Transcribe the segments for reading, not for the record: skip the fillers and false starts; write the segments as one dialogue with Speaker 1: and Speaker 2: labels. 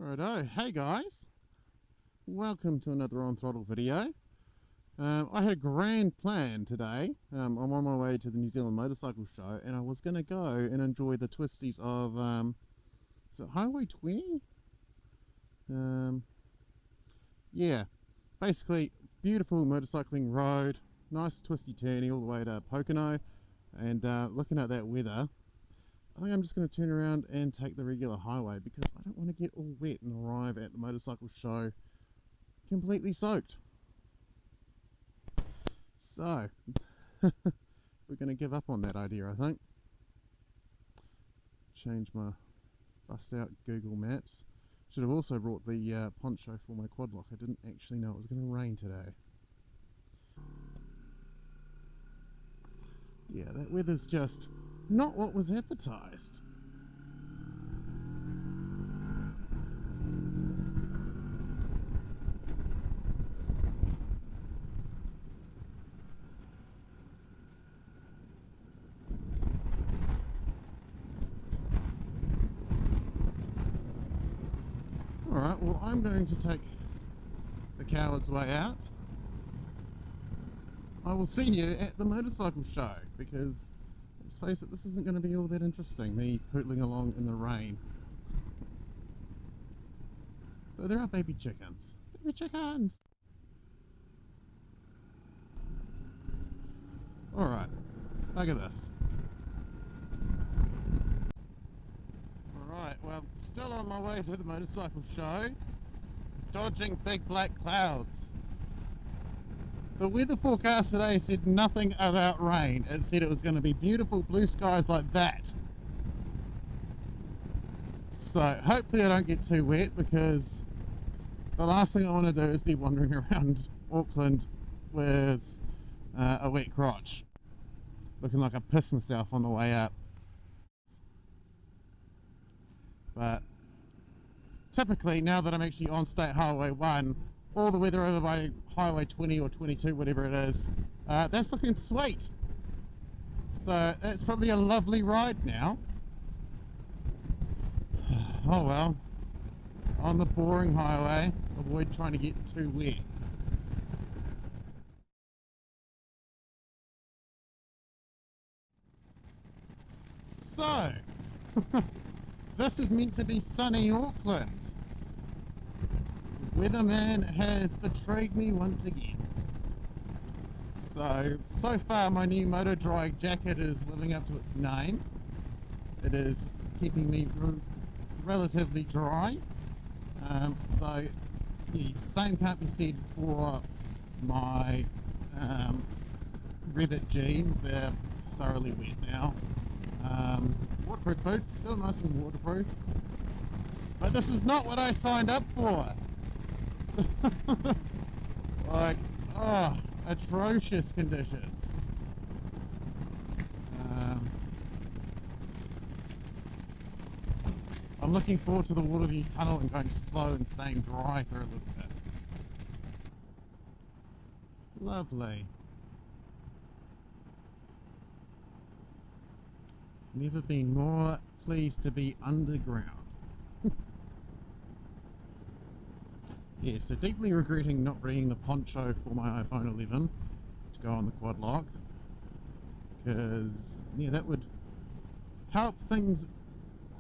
Speaker 1: Righto, hey guys, welcome to another On Throttle video. I had a grand plan today. I'm on my way to the New Zealand Motorcycle Show and I was going to go and enjoy the twisties of, is it Highway 20? Yeah, basically beautiful motorcycling road, nice twisty turny all the way to Pocono, and looking at that weather, I think I'm just going to turn around and take the regular highway because I don't want to get all wet and arrive at the motorcycle show completely soaked. So, we're going to give up on that idea, I think. Change my, bust out Google Maps. Should have also brought the poncho for my quad lock. I didn't actually know it was going to rain today. Yeah, that weather's just not what was advertised. Alright, well I'm going to take the coward's way out. I will see you at the motorcycle show because, let's face it, this isn't going to be all that interesting, me pootling along in the rain. But there are baby chickens. Baby chickens! Alright, look at this. Alright, well, still on my way to the motorcycle show, dodging big black clouds. The weather forecast today said nothing about rain. It said it was going to be beautiful blue skies like that. So hopefully I don't get too wet because the last thing I want to do is be wandering around Auckland with a wet crotch, looking like I pissed myself on the way up. But typically, now that I'm actually on State Highway 1, all the weather over by Highway 20 or 22, whatever it is, that's looking sweet. So that's probably a lovely ride now. Oh well, on the boring highway, avoid trying to get too wet. So, this is meant to be sunny Auckland. Weatherman has betrayed me once again. So far my new Moto Dry jacket is living up to its name. It is keeping me relatively dry. Though the same can't be said for my Rivet jeans. They're thoroughly wet now. Waterproof boots, still nice and waterproof. But this is not what I signed up for. Like, oh, atrocious conditions. I'm looking forward to the Waterview Tunnel and going slow and staying dry for a little bit. Lovely. Never been more pleased to be underground. Yeah, so deeply regretting not bringing the poncho for my iPhone 11 to go on the quad lock, because yeah, that would help things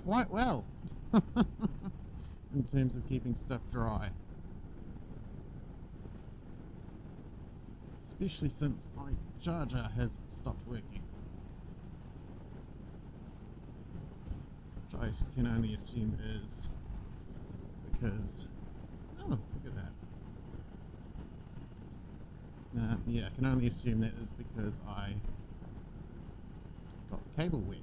Speaker 1: quite well in terms of keeping stuff dry, especially since my charger has stopped working, which I can only assume is because, oh, look at that. Yeah, I can only assume that is because I got the cable wet.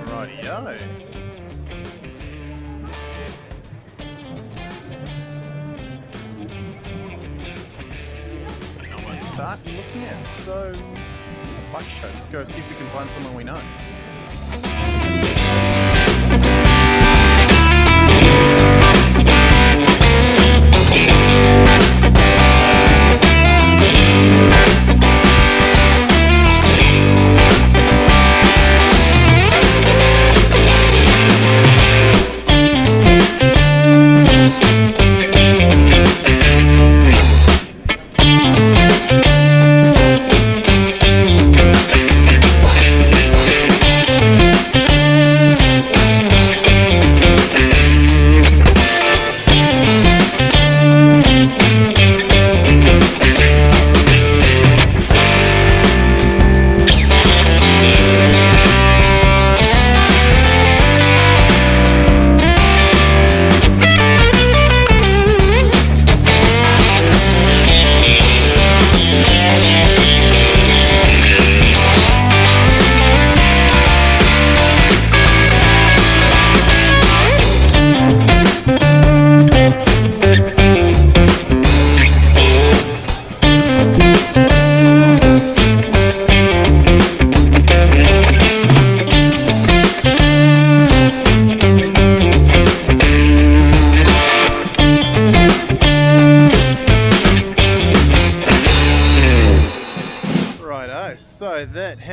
Speaker 1: Rightio. Start looking at. So, bike show. Let's go see if we can find someone we know.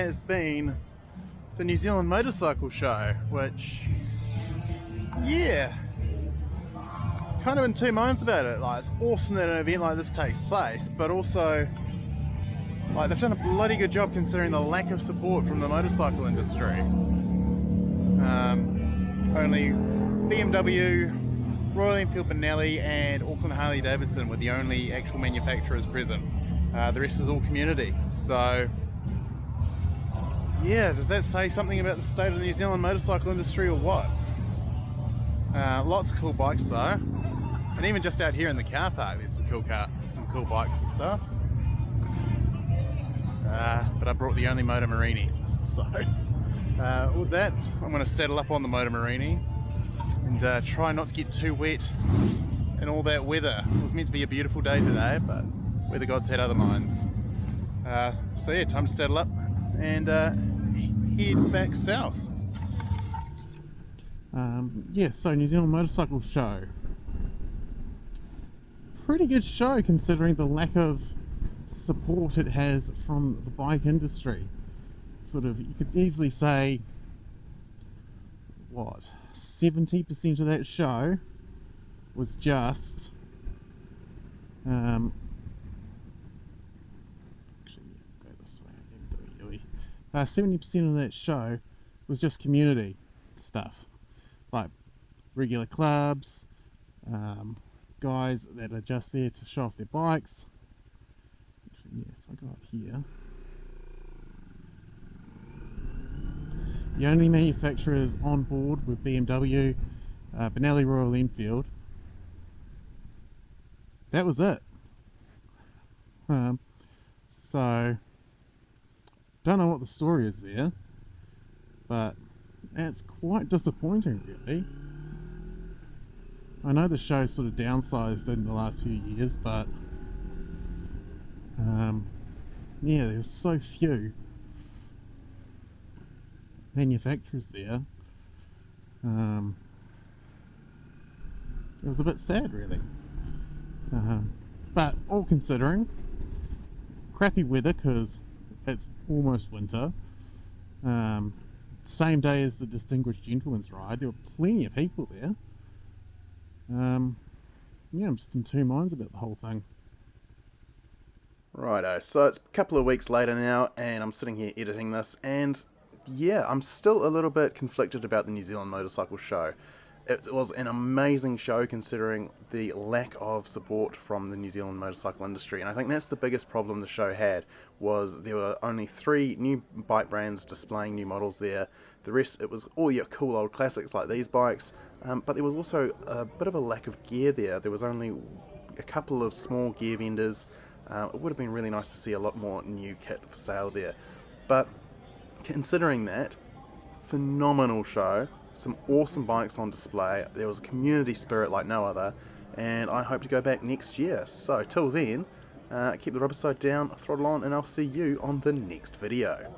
Speaker 1: has been the New Zealand Motorcycle Show, which, yeah, kind of in two minds about it. Like, it's awesome that an event like this takes place, but also, like, they've done a bloody good job considering the lack of support from the motorcycle industry. Only BMW, Royal Enfield Benelli and Auckland Harley Davidson were the only actual manufacturers present. The rest is all community. So yeah, does that say something about the state of the New Zealand motorcycle industry or what? Lots of cool bikes though, and even just out here in the car park there's some cool bikes and stuff. But I brought the only Moto Morini, so with that I'm going to saddle up on the Moto Morini and try not to get too wet in all that weather. It was meant to be a beautiful day today, but weather gods had other minds. So yeah, time to saddle up and head back south. Yeah, so New Zealand Motorcycle Show. Pretty good show considering the lack of support it has from the bike industry. Sort of, you could easily say, what, 70% of that show was just actually, go this way, 70% of that show was just community stuff, like regular clubs, guys that are just there to show off their bikes. Actually, yeah, if I go up here, the only manufacturers on board were BMW, Benelli, Royal Enfield. That was it. So don't know what the story is there, but it's quite disappointing really. I know the show's sort of downsized in the last few years, but yeah, there's so few manufacturers there. It was a bit sad really, but all considering, crappy weather because it's almost winter. Same day as the Distinguished Gentleman's Ride, there were plenty of people there. Yeah, I'm just in two minds about the whole thing. Righto, so it's a couple of weeks later now and I'm sitting here editing this, and yeah, I'm still a little bit conflicted about the New Zealand Motorcycle Show. It was an amazing show considering the lack of support from the New Zealand motorcycle industry, and I think that's the biggest problem the show had, was there were only 3 new bike brands displaying new models there. The rest, it was all your cool old classics like these bikes, but there was also a bit of a lack of gear there. There was only a couple of small gear vendors. It would have been really nice to see a lot more new kit for sale there, but considering that, phenomenal show, some awesome bikes on display, there was a community spirit like no other, and I hope to go back next year. So till then, keep the rubber side down, throttle on, and I'll see you on the next video.